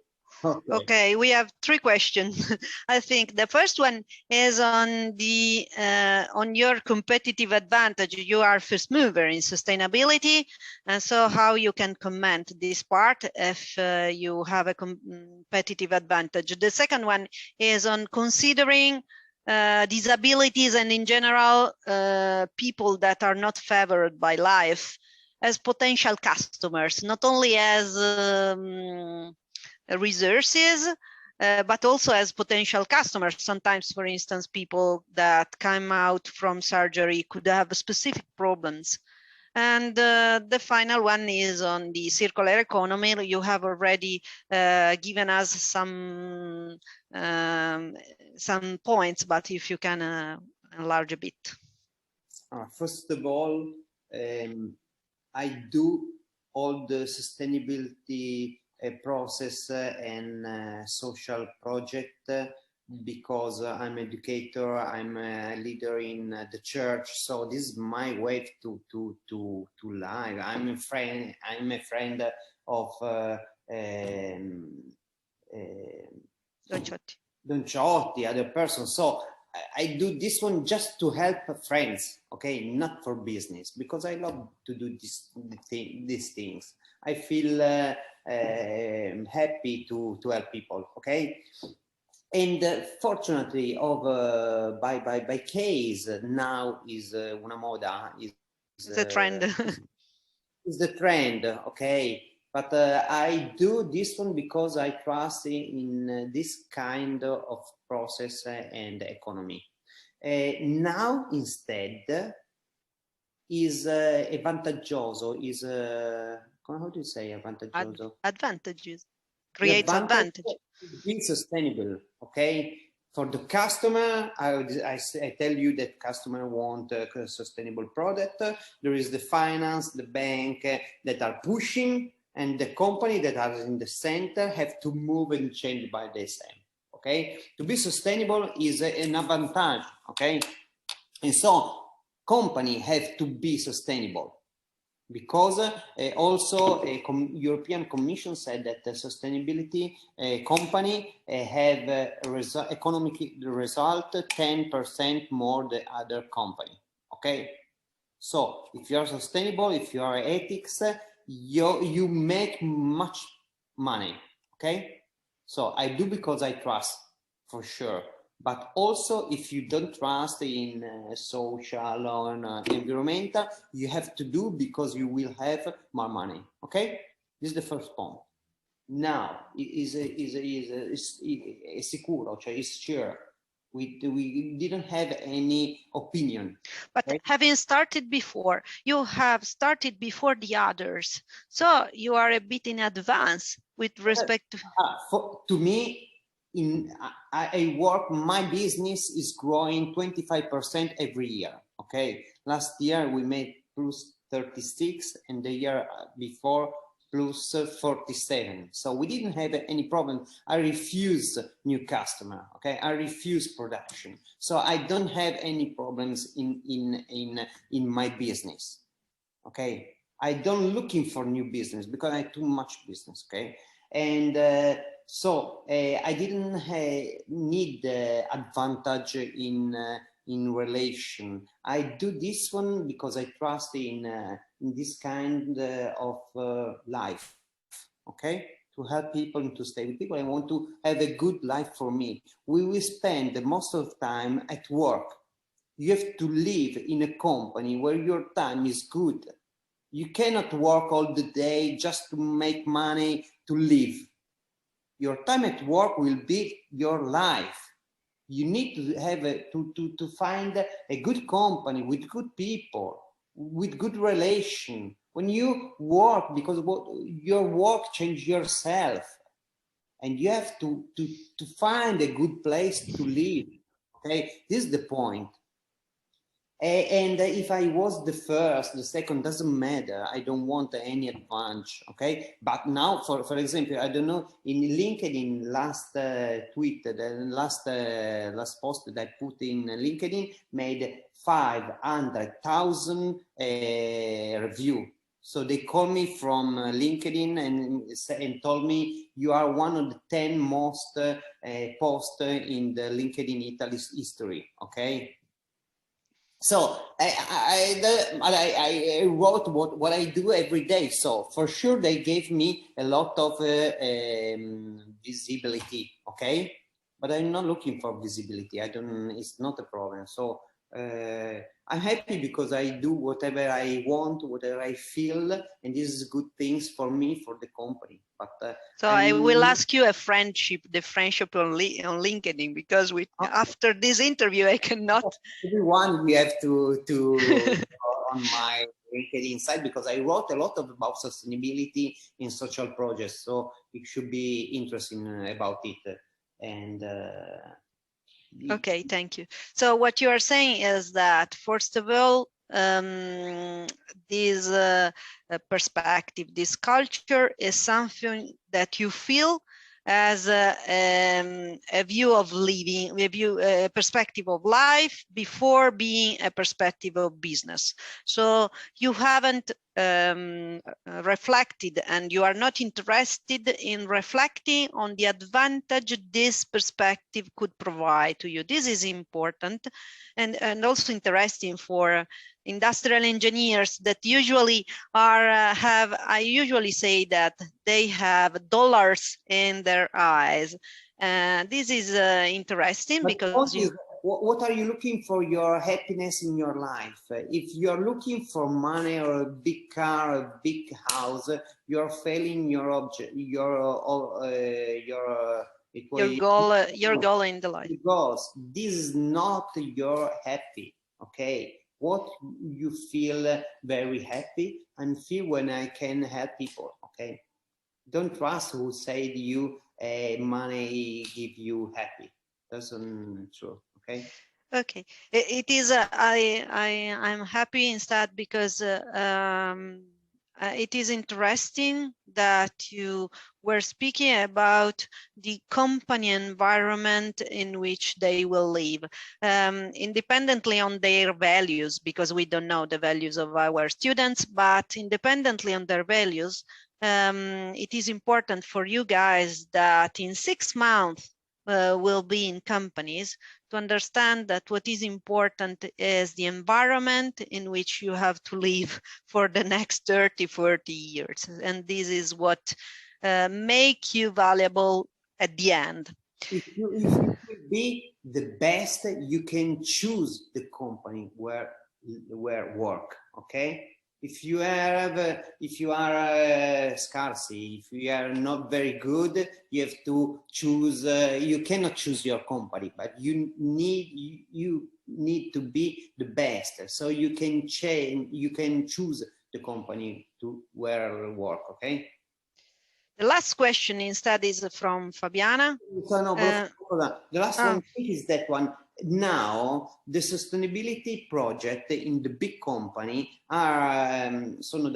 Okay, we have 3 questions. I think the first one is on the on your competitive advantage. You are first mover in sustainability, and so how you can comment this part if you have a competitive advantage. The second one is on considering disabilities and in general people that are not favored by life as potential customers, not only as resources, but also as potential customers. Sometimes, for instance, people that come out from surgery could have specific problems. And the final one is on the circular economy. You have already given us some points, but if you can enlarge a bit. First of all, I do all the sustainability process and social project because I'm an educator, I'm a leader in the church, so this is my way to live. I'm a friend of Don Ciotti, other person. So I do this one just to help friends, okay, not for business, because I love to do these things. I feel happy to help people, okay. And fortunately, by case now is una moda, is the trend. Is the trend, okay. But I do this one because I trust in this kind of process and economy. Now instead is vantaggioso, is how do you say vantaggioso? Advantages. Creates advantage. Being sustainable, okay? For the customer, I tell you that customer want a sustainable product. There is the finance, the bank that are pushing, and the company that are in the center have to move and change by the same, okay? To be sustainable is an advantage, okay? And so company have to be sustainable, because also European Commission said that the sustainability company have economic result 10% more than other company, okay? So if you are sustainable, if you are ethics, you make much money, okay? So I do because I trust, for sure. But also, if you don't trust in social or environmental, you have to do because you will have more money. Okay, this is the first point. Now is sicuro, cioè is sure. We didn't have any opinion. But right? Having started before, you have started before the others, so you are a bit in advance with respect to me. I work, my business is growing 25% every year, okay? Last year we made plus 36 and the year before plus 47. So we didn't have any problem. I refuse new customer, okay? I refuse production. So I don't have any problems in my business, okay? I don't looking for new business because I have too much business, okay? And so I didn't need advantage in relation. I do this one because I trust in this kind of life, okay? To help people and to stay with people. I want to have a good life for me. We will spend most of the time at work. You have to live in a company where your time is good. You cannot work all the day just to make money to live. Your time at work will be your life. You need to have to find a good company with good people, with good relation. When you work, because your work changes yourself, and you have to find a good place to live. Okay, this is the point. And if I was the first, the second, doesn't matter. I don't want any advantage, okay? But now, for example, I don't know, in LinkedIn, last tweet, the last post that I put in LinkedIn made 500,000 review. So they called me from LinkedIn and told me you are one of the 10 most posts in the LinkedIn Italy history. Okay. So I wrote what I do every day. So for sure they gave me a lot of visibility. Okay. But I'm not looking for visibility. It's not a problem. So I'm happy because I do whatever I want, whatever I feel, and this is good things for me, for the company. But so I will ask you the friendship on LinkedIn, because after this interview I cannot. Everyone we have to on my LinkedIn site, because I wrote a lot about sustainability in social projects, so it should be interesting about it. And okay, thank you. So what you are saying is that, first of all, this perspective, this culture is something that you feel as a view of living, a perspective of life before being a perspective of business. So you haven't reflected, and you are not interested in reflecting on the advantage this perspective could provide to you. This is important, and also interesting for industrial engineers that usually I usually say that they have dollars in their eyes. This is interesting, because what are you looking for your happiness in your life? If you're looking for money or a big car, a big house, you're failing your object, your goal in the life. Because this is not your happy. Okay, what you feel very happy and feel when I can help people. Okay, don't trust who said you money give you happy. That's not true. Okay. Okay, it is. I'm happy instead, because it is interesting that you were speaking about the company environment in which they will live, independently on their values, because we don't know the values of our students, but independently on their values, it is important for you guys that in 6 months will be in companies, to understand that what is important is the environment in which you have to live for the next 30, 40 years. And this is what make you valuable at the end. If you will be the best, you can choose the company where work. Okay. If you are scarcity, if you are not very good, you have to choose. You cannot choose your company, but you need to be the best. So you can change. You can choose the company to where work. Okay. The last question instead is from Fabiana. So no, the last one is that one. Now the sustainability project in the big company sono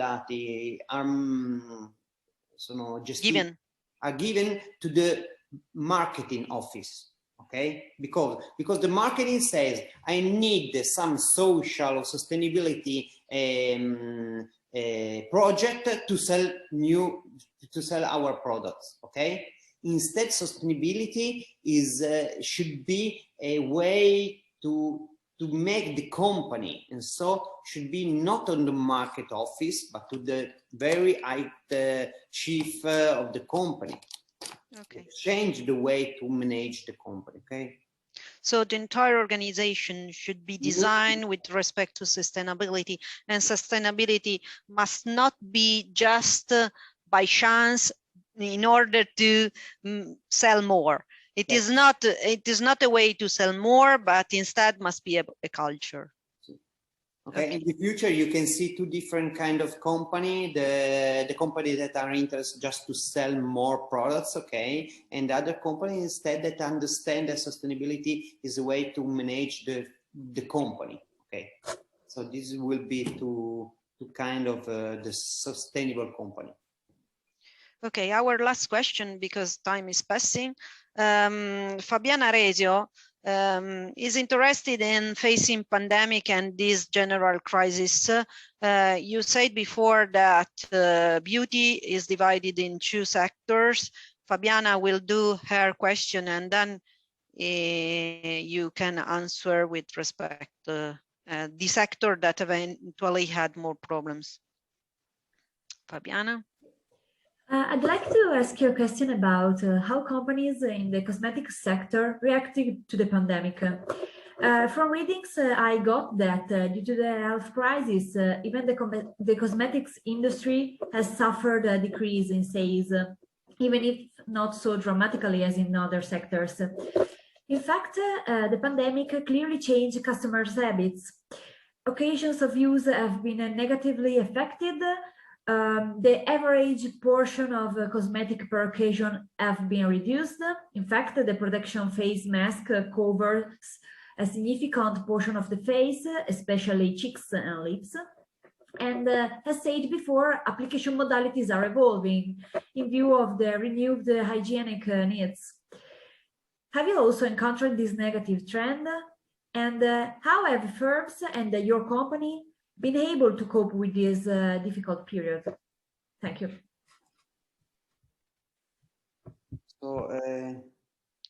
given to the marketing office. Okay, because the marketing says I need some social or sustainability project to sell our products. Okay. Instead, sustainability should be a way to make the company, and so should be not on the market office, but to the very high chief of the company. Okay. Change the way to manage the company. Okay. So the entire organization should be designed with respect to sustainability, and sustainability must not be just by chance in order to sell more. It is not a way to sell more, but instead must be a culture. Okay. In the future, you can see two different kind of company: the companies that are interested just to sell more products, okay, and other companies instead that understand that sustainability is a way to manage the company. Okay, so this will be to kind of the sustainable company. Okay, our last question, because time is passing. Fabiana Resio is interested in facing pandemic and this general crisis. You said before that beauty is divided in 2 sectors. Fabiana will do her question and then you can answer with respect to the sector that eventually had more problems. Fabiana? I'd like to ask you a question about how companies in the cosmetics sector reacted to the pandemic. From readings, I got that due to the health crisis, even the cosmetics industry has suffered a decrease in sales, even if not so dramatically as in other sectors. In fact, the pandemic clearly changed customers' habits. Occasions of use have been negatively affected. The average portion of cosmetic per occasion have been reduced. In fact, the protection face mask covers a significant portion of the face, especially cheeks and lips. And as said before, application modalities are evolving in view of the renewed hygienic needs. Have you also encountered this negative trend? And how have firms and your company been able to cope with this difficult period? Thank you.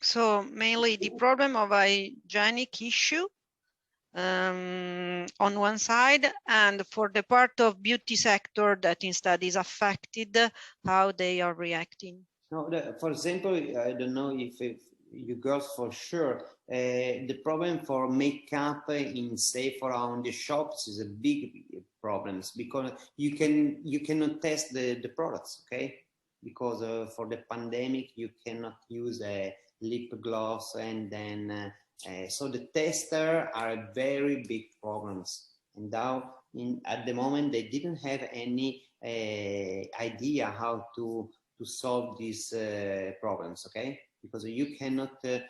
So mainly the problem of hygienic issue on one side, and for the part of beauty sector that instead is affected, how they are reacting. No, for example, I don't know if you girls for sure, the problem for makeup in safe around the shops is a big problem because you cannot test the products, okay? Because for the pandemic you cannot use a lip gloss, and then so the tester are very big problems. And now at the moment they didn't have any idea how to solve these problems, okay? Because you cannot test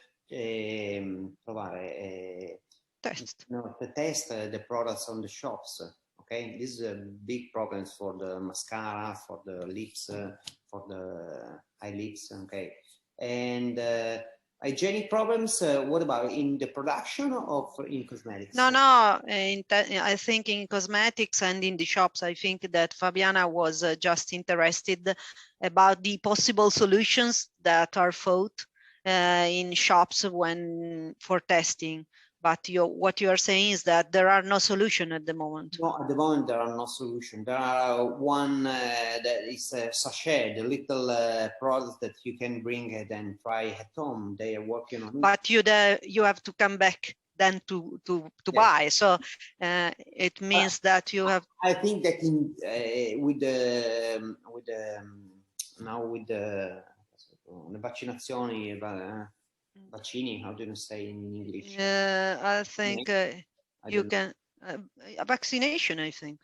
the products on the shops. Okay, this is a big problem for the mascara, for the lips, for the eyelids. Okay, and hygienic problems. What about in the production or in cosmetics? No, I think in cosmetics and in the shops. I think that Fabiana was just interested about the possible solutions that are thought in shops for testing. But what you are saying is that there are no solution at the moment. No, at the moment there are no solution. There are one that is a sachet, the little product that you can bring and then try at home. They are working on it. But you have to come back then to buy. So it means that you have. I think that with the vaccinazioni, vaccini, how do you say in English? I think you can a vaccination. I think.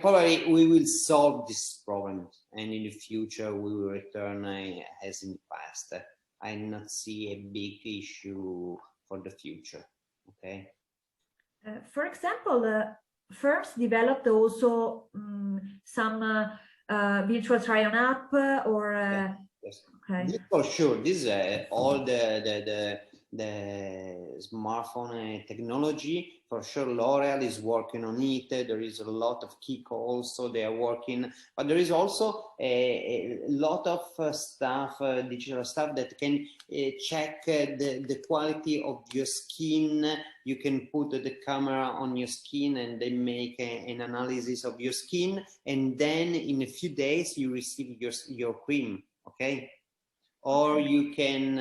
Probably we will solve this problem, and in the future we will return as in the past. I not see a big issue for the future. Okay. For example, firms developed also some virtual try-on app or. Yes. Okay. This for sure. This is all the smartphone technology. For sure, L'Oreal is working on it. There is a lot of Kiko also. They are working, but there is also a lot of stuff, digital stuff that can check the quality of your skin. You can put the camera on your skin and they make an analysis of your skin, and then in a few days you receive your cream. Okay. Or you can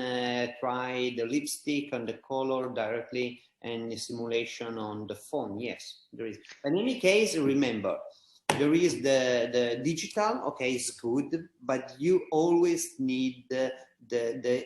try the lipstick and the color directly and the simulation on the phone. Yes, there is. But in any case, remember, there is the digital, okay, it's good, but you always need the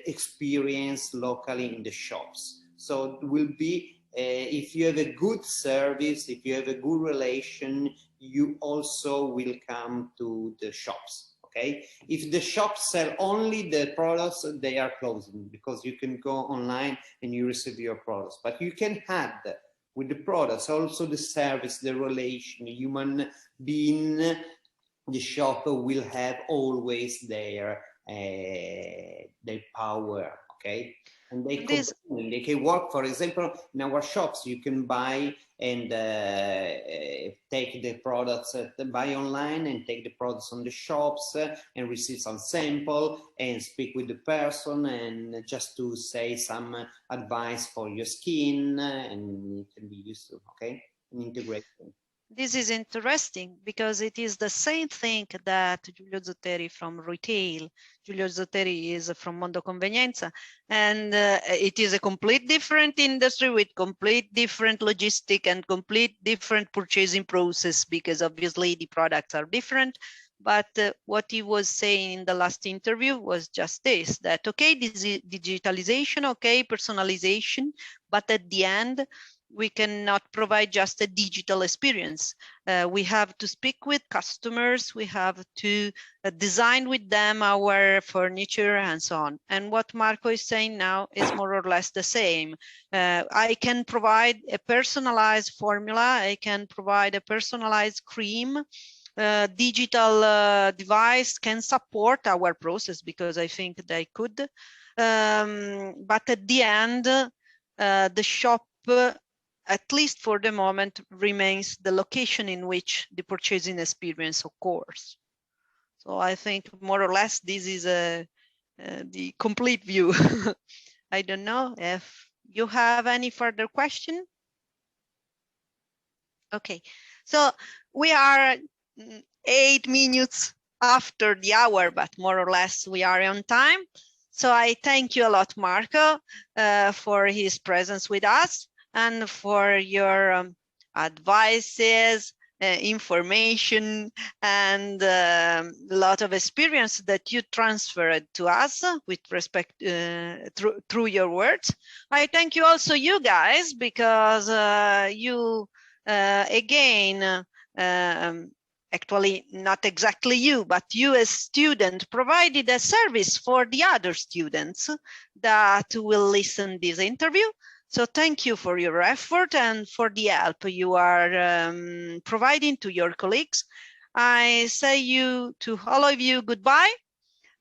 experience locally in the shops. So it will be, if you have a good service, if you have a good relation, you also will come to the shops. Okay, if the shops sell only the products, they are closing because you can go online and you receive your products. But you can add with the products also the service, the relation, human being. The shop will have always their power. okay? And they can work, for example, in our shops, you can buy and take the products, buy online and take the products on the shops and receive some sample and speak with the person and just to say some advice for your skin, and it can be useful, okay? An integration. This is interesting because it is the same thing that Giulio Zotteri from retail. Giulio Zotteri is from Mondo Convenienza, and it is a complete different industry with complete different logistic and complete different purchasing process, because obviously the products are different. But what he was saying in the last interview was just this, that okay, this is digitalization, okay, personalization, but at the end, we cannot provide just a digital experience. We have to speak with customers, we have to design with them our furniture and so on. And what Marco is saying now is more or less the same. I can provide a personalized formula, I can provide a personalized cream. Digital device can support our process because I think they could. But at the end, the shop, at least for the moment, remains the location in which the purchasing experience occurs. So I think more or less this is the complete view. I don't know if you have any further question. Okay, so we are 8 minutes after the hour, but more or less we are on time. So I thank you a lot, Marco, for his presence with us and for your advices, information, and a lot of experience that you transferred to us with respect through your words. I thank you also, you guys, because you again, actually not exactly you, but you as student provided a service for the other students that will listen this interview. So thank you for your effort and for the help you are providing to your colleagues. I say to all of you goodbye.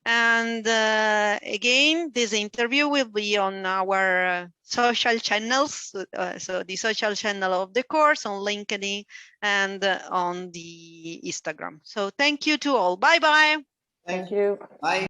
And again, this interview will be on our social channels. So the social channel of the course on LinkedIn and on the Instagram. So thank you to all. Bye-bye. Thank you. Bye.